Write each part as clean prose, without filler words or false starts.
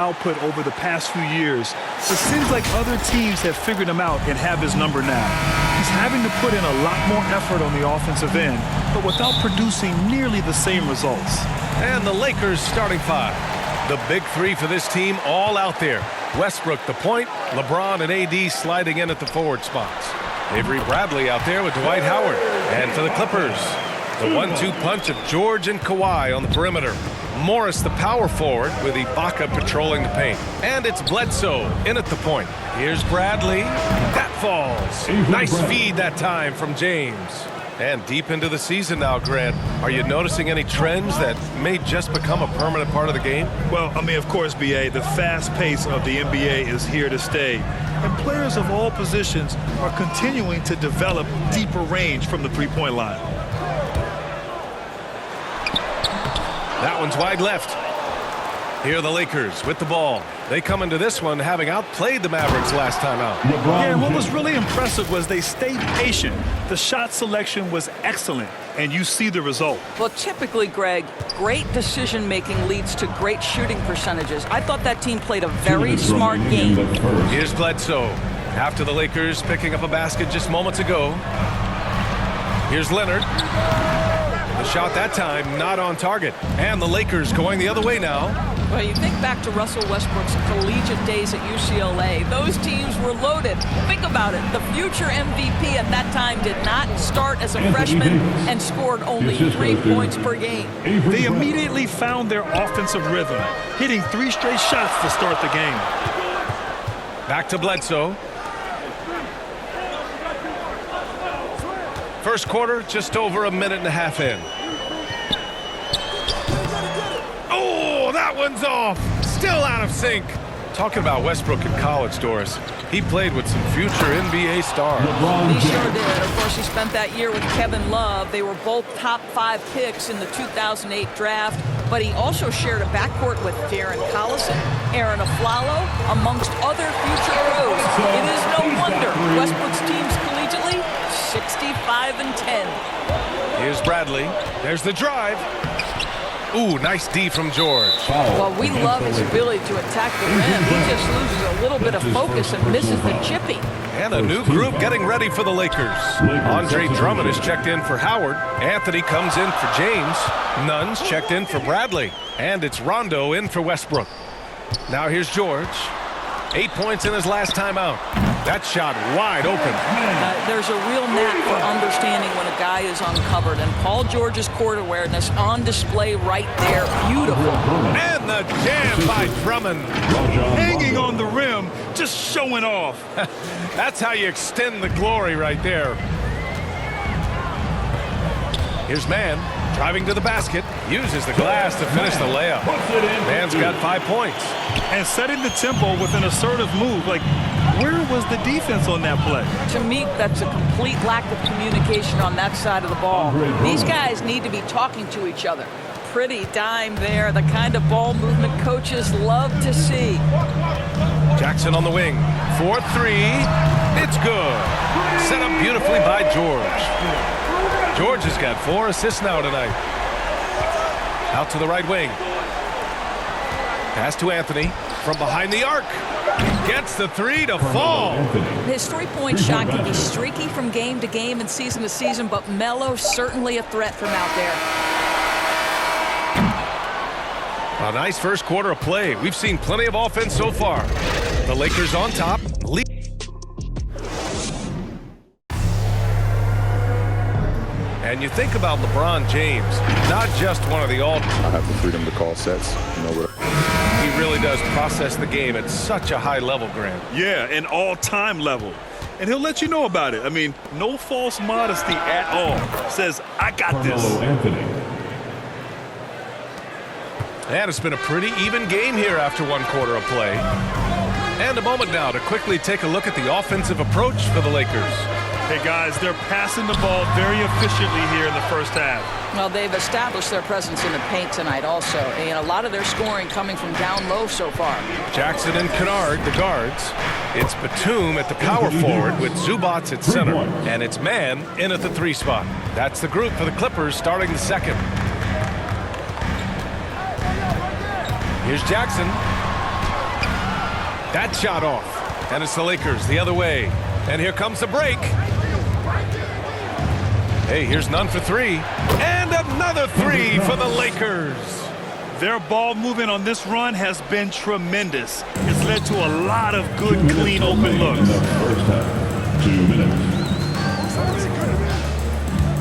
output over the past few years, it seems like other teams have figured him out and have his number now. He's having to put in a lot more effort on the offensive end, but without producing nearly the same results. And the Lakers starting five. The big three for this team all out there. Westbrook the point, LeBron and AD sliding in at the forward spots. Avery Bradley out there with Dwight Howard. And for the Clippers, the 1-2 punch of George and Kawhi on the perimeter. Morris the power forward with Ibaka patrolling the paint. And it's Bledsoe in at the point. Here's Bradley. That falls. Nice feed that time from James. And deep into the season now, Grant, are you noticing any trends that may just become a permanent part of the game? Well, I mean, of course, B.A., the fast pace of the NBA is here to stay. And players of all positions are continuing to develop deeper range from the three-point line. That one's wide left. Here are the Lakers with the ball. They come into this one having outplayed the Mavericks last time out. Yeah, and what was really impressive was they stayed patient. The shot selection was excellent, and you see the result. Well, typically, Greg, great decision-making leads to great shooting percentages. I thought that team played a very smart game. Here's Bledsoe. After the Lakers picking up a basket just moments ago. Here's Leonard. The shot that time not on target. And the Lakers going the other way now. Well, you think back to Russell Westbrook's collegiate days at UCLA. Those teams were loaded. Think about it. The future MVP at that time did not start as a freshman and scored only 3 points per game. They immediately found their offensive rhythm, hitting 3 straight shots to start the game. Back to Bledsoe. First quarter, just over a minute and a half in. Oh, that one's off. Still out of sync. Talking about Westbrook in college, Doris. He played with some future NBA stars. He sure did. Of course, he spent that year with Kevin Love. They were both top 5 picks in the 2008 draft. But he also shared a backcourt with Darren Collison, Aaron Aflalo, amongst other future pros. It is no wonder Westbrook's teams collegiately 65-10. Here's Bradley. There's the drive. Ooh, nice D from George. Well, we love his ability to attack the rim. He just loses a little bit of focus and misses the chippy. And a new group getting ready for the Lakers. Andre Drummond is checked in for Howard. Anthony comes in for James. Nunn's checked in for Bradley. And it's Rondo in for Westbrook. Now here's George. 8 points in his last time out. That shot wide open. There's a real knack for understanding when a guy is uncovered, and Paul George's court awareness on display right there. Beautiful. And the jam by Drummond. Hanging on the rim, just showing off. That's how you extend the glory right there. Here's Mann. Driving to the basket, uses the glass to finish the layup. Mann's got 5 points. And setting the tempo with an assertive move. Like, where was the defense on that play? To me, that's a complete lack of communication on that side of the ball. These guys need to be talking to each other. Pretty dime there, the kind of ball movement coaches love to see. Jackson on the wing. 4-3. It's good. Set up beautifully by George. George has got 4 assists now tonight. Out to the right wing. Pass to Anthony from behind the arc. Gets the 3 to fall. His three-point shot can be streaky from game to game and season to season, but Melo's certainly a threat from out there. A nice first quarter of play. We've seen plenty of offense so far. The Lakers on top. And you think about LeBron James, not just one of the all. I have the freedom to call sets. You know what? He really does process the game at such a high level, Grant. Yeah, an all-time level. And he'll let you know about it. I mean, no false modesty at all. Says, I got this. And it's been a pretty even game here after 1 quarter of play. And a moment now to quickly take a look at the offensive approach for the Lakers. Hey, guys, they're passing the ball very efficiently here in the first half. Well, they've established their presence in the paint tonight also. And a lot of their scoring coming from down low so far. Jackson and Kennard, the guards. It's Batum at the power forward with Zubac at center. And it's Mann in at the 3 spot. That's the group for the Clippers starting the second. Here's Jackson. That shot off. And it's the Lakers the other way. And here comes the break. Hey, here's none for three. And another three for the Lakers. Their ball movement on this run has been tremendous. It's led to a lot of good, clean, open looks. First half, 2 minutes.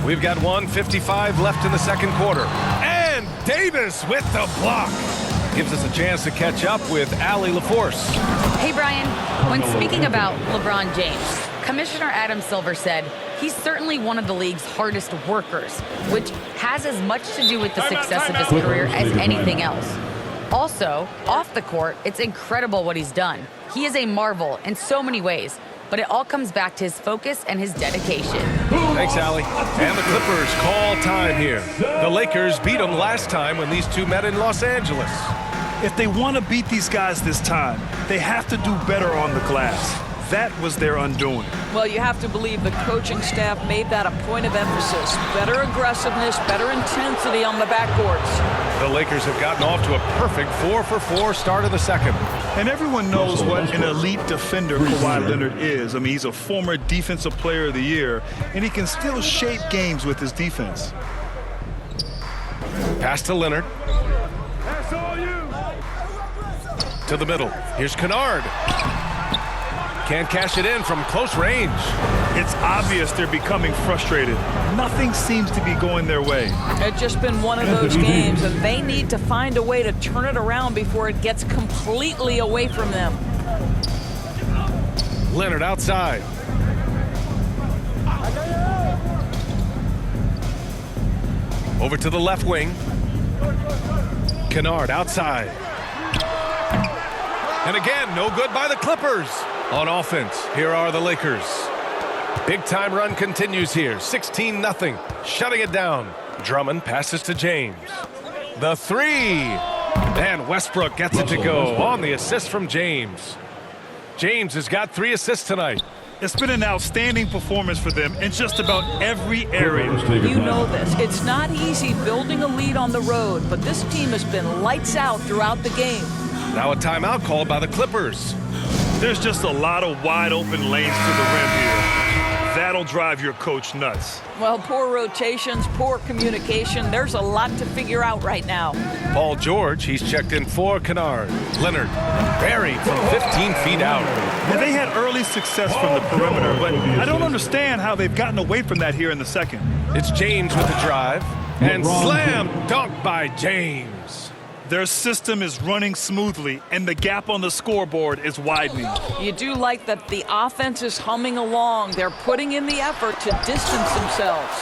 We've got 1:55 left in the second quarter. And Davis with the block. Gives us a chance to catch up with Allie LaForce. Hey, Brian. When speaking about LeBron James, Commissioner Adam Silver said he's certainly one of the league's hardest workers, which has as much to do with the success of his career as anything else. Also, off the court, it's incredible what he's done. He is a marvel in so many ways, but it all comes back to his focus and his dedication. Thanks, Allie. And the Clippers call time here. The Lakers beat them last time when these two met in Los Angeles. If they want to beat these guys this time, they have to do better on the glass. That was their undoing. Well, you have to believe the coaching staff made that a point of emphasis. Better aggressiveness, better intensity on the backboards. The Lakers have gotten off to a perfect 4-for-4 start of the second. And everyone knows what an elite defender Kawhi Leonard is. I mean, he's a former Defensive Player of the Year, and he can still shape games with his defense. Pass to Leonard. That's all you. To the middle. Here's Kennard. Can't cash it in from close range. It's obvious they're becoming frustrated. Nothing seems to be going their way. It's just been one of those games, and they need to find a way to turn it around before it gets completely away from them. Leonard outside. Over to the left wing. Kennard outside. And again, no good by the Clippers. On offense, here are the Lakers. Big time run continues here. 16-0. Shutting it down. Drummond passes to James. The three. And Westbrook gets it to go on the assist from James. James has got 3 assists tonight. It's been an outstanding performance for them in just about every area. You know this. It's not easy building a lead on the road, but this team has been lights out throughout the game. Now a timeout called by the Clippers. There's just a lot of wide open lanes to the rim here. That'll drive your coach nuts. Well, poor rotations, poor communication. There's a lot to figure out right now. Paul George, he's checked in for Kennard. Leonard, buried from 15 feet out. And they had early success from the perimeter, but I don't understand how they've gotten away from that here in the second. It's James with the drive. And slam dunk by James. Their system is running smoothly, and the gap on the scoreboard is widening. You do like that the offense is humming along. They're putting in the effort to distance themselves.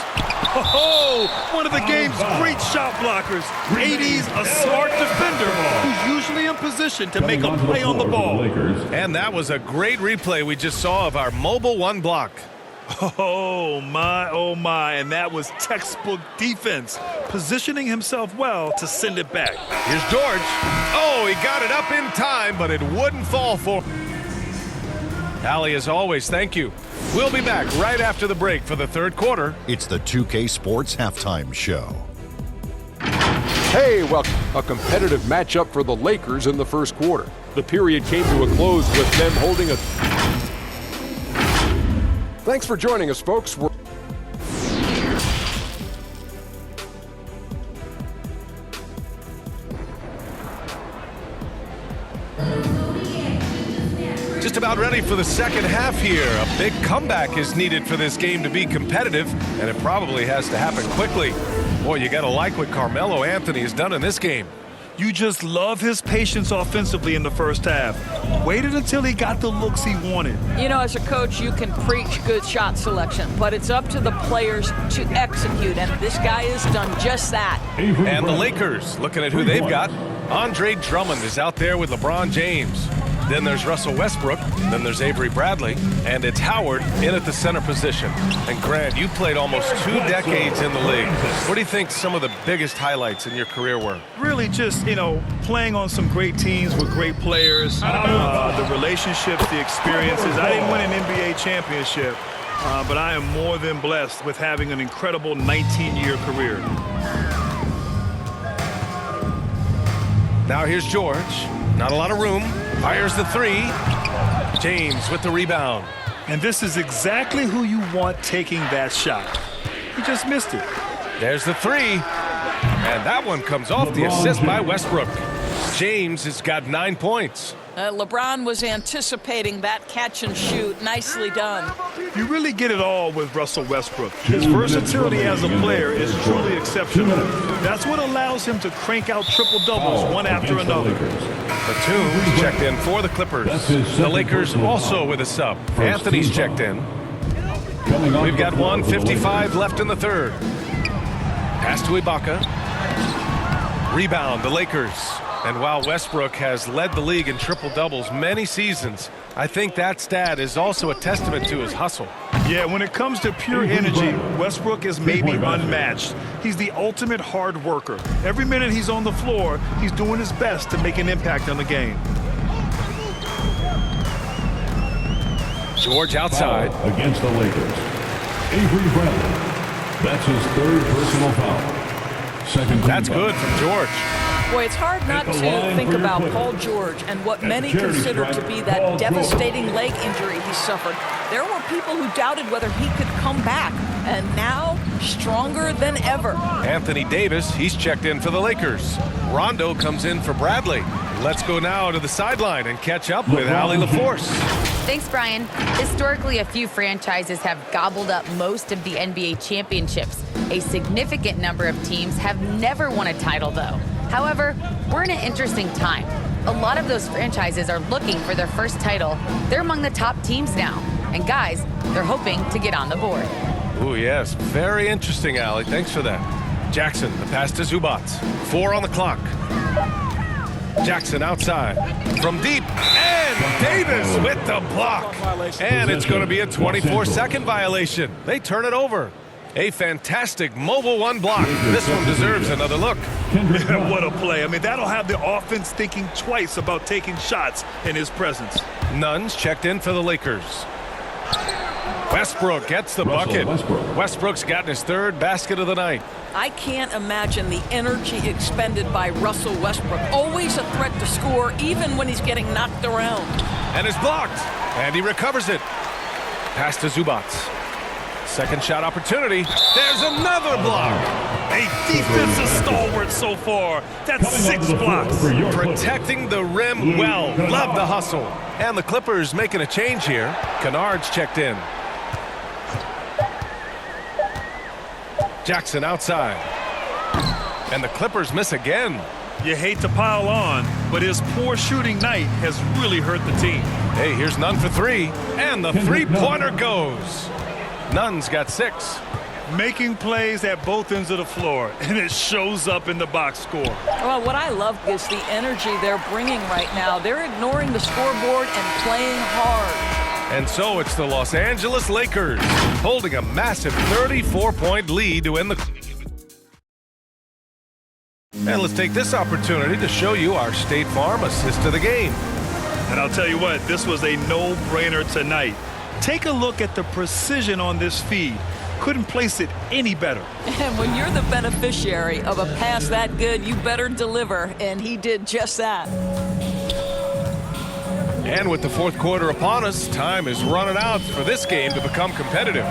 Oh, one of the game's great shot blockers. AD's a smart defender who's usually in position to make a play on the ball. And that was a great replay we just saw of our mobile one block. Oh, my, and that was textbook defense, positioning himself well to send it back. Here's George. Oh, he got it up in time, but it wouldn't fall for. Allie, as always, thank you. We'll be back right after the break for the third quarter. It's the 2K Sports Halftime Show. Hey, welcome. A competitive matchup for the Lakers in the first quarter. The period came to a close with them holding a... Thanks for joining us, folks. Just about ready for the second half here. A big comeback is needed for this game to be competitive, and it probably has to happen quickly. Boy, you got to like what Carmelo Anthony has done in this game. You just love his patience offensively in the first half. Waited until he got the looks he wanted. You know, as a coach, you can preach good shot selection, but it's up to the players to execute, and this guy has done just that. And the Lakers, looking at who they've got. Andre Drummond is out there with LeBron James. Then there's Russell Westbrook. Then there's Avery Bradley. And it's Howard in at the center position. And Grant, you played almost 2 decades in the league. What do you think some of the biggest highlights in your career were? Really just, playing on some great teams with great players, the relationships, the experiences. I didn't win an NBA championship, but I am more than blessed with having an incredible 19-year career. Now here's George. Not a lot of room. Fires the three. James with the rebound. And this is exactly who you want taking that shot. He just missed it. There's the three. And that one comes off the assist by Westbrook. James has got 9 points. LeBron was anticipating that catch and shoot. Nicely done. You really get it all with Russell Westbrook. His versatility as a player is truly exceptional. That's what allows him to crank out triple-doubles one after another. Batum's checked in for the Clippers. The Lakers also with a sub. Anthony's checked in. We've got 1:55 left in the third. Pass to Ibaka. Rebound, the Lakers. And while Westbrook has led the league in triple-doubles many seasons, I think that stat is also a testament to his hustle. Yeah, when it comes to pure energy, Westbrook is maybe unmatched. He's the ultimate hard worker. Every minute he's on the floor, he's doing his best to make an impact on the game. George outside. Foul against the Lakers. Avery Bradley. That's his third personal foul. Second. That's good from George. Boy, it's hard not to think about Paul George and what many consider to be that devastating leg injury he suffered. There were people who doubted whether he could come back, and now stronger than ever. Anthony Davis, he's checked in for the Lakers. Rondo comes in for Bradley. Let's go now to the sideline and catch up with Allie LaForce. Thanks, Brian. Historically, a few franchises have gobbled up most of the NBA championships. A significant number of teams have never won a title, though. However, we're in an interesting time. A lot of those franchises are looking for their first title. They're among the top teams now. And guys, they're hoping to get on the board. Oh, yes. Very interesting, Allie. Thanks for that. Jackson, the pass to Zubac. 4 on the clock. Jackson outside. From deep. And Davis with the block. And it's going to be a 24-second violation. They turn it over. A fantastic mobile one block. This one deserves another look. What a play. I mean, that'll have the offense thinking twice about taking shots in his presence. Nunn's checked in for the Lakers. Westbrook gets the bucket. Westbrook's gotten his third basket of the night. I can't imagine the energy expended by Russell Westbrook. Always a threat to score, even when he's getting knocked around. And it's blocked. And he recovers it. Pass to Zubac. Second shot opportunity. There's another block. A defensive stalwart so far. That's 6 blocks. Protecting the rim well. Love the hustle. And the Clippers making a change here. Kennard's checked in. Jackson outside. And the Clippers miss again. You hate to pile on, but his poor shooting night has really hurt the team. Hey, here's Nunn for 3. And the three-pointer goes. Nunn's got 6. Making plays at both ends of the floor, and it shows up in the box score. Well, what I love is the energy they're bringing right now. They're ignoring the scoreboard and playing hard. And so it's the Los Angeles Lakers holding a massive 34-point lead to win the... And let's take this opportunity to show you our State Farm assist to the game. And I'll tell you what, this was a no-brainer tonight. Take a look at the precision on this feed. Couldn't place it any better. And when you're the beneficiary of a pass that good, you better deliver, and he did just that. And with the fourth quarter upon us, time is running out for this game to become competitive.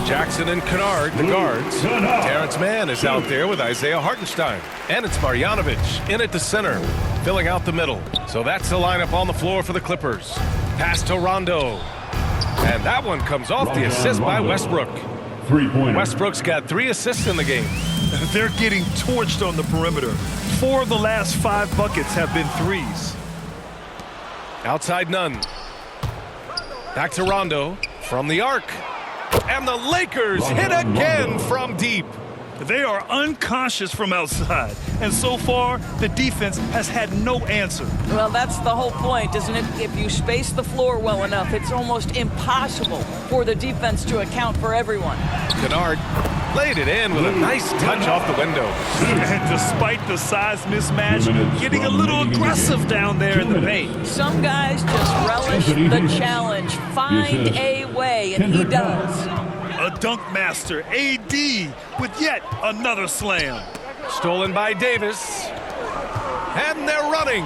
Jackson and Kennard, the guards. Terrence Mann is out there with Isaiah Hartenstein. And it's Marjanovic in at the center, filling out the middle. So that's the lineup on the floor for the Clippers. Pass to Rondo. And that one comes off the assist by Westbrook. Westbrook's got 3 assists in the game. They're getting torched on the perimeter. 4 of the last 5 buckets have been threes. Outside Nunn. Back to Rondo from the arc. And the Lakers hit again from deep. They are unconscious from outside, and so far the defense has had no answer. Well, that's the whole point, isn't it? If you space the floor well enough, it's almost impossible for the defense to account for everyone. Kennard laid it in with a nice touch off the window. And despite the size mismatch, getting a little aggressive down there in the paint. Some guys just relish the challenge, find a way, and he does. A dunk master, AD, with yet another slam. Stolen by Davis. And they're running.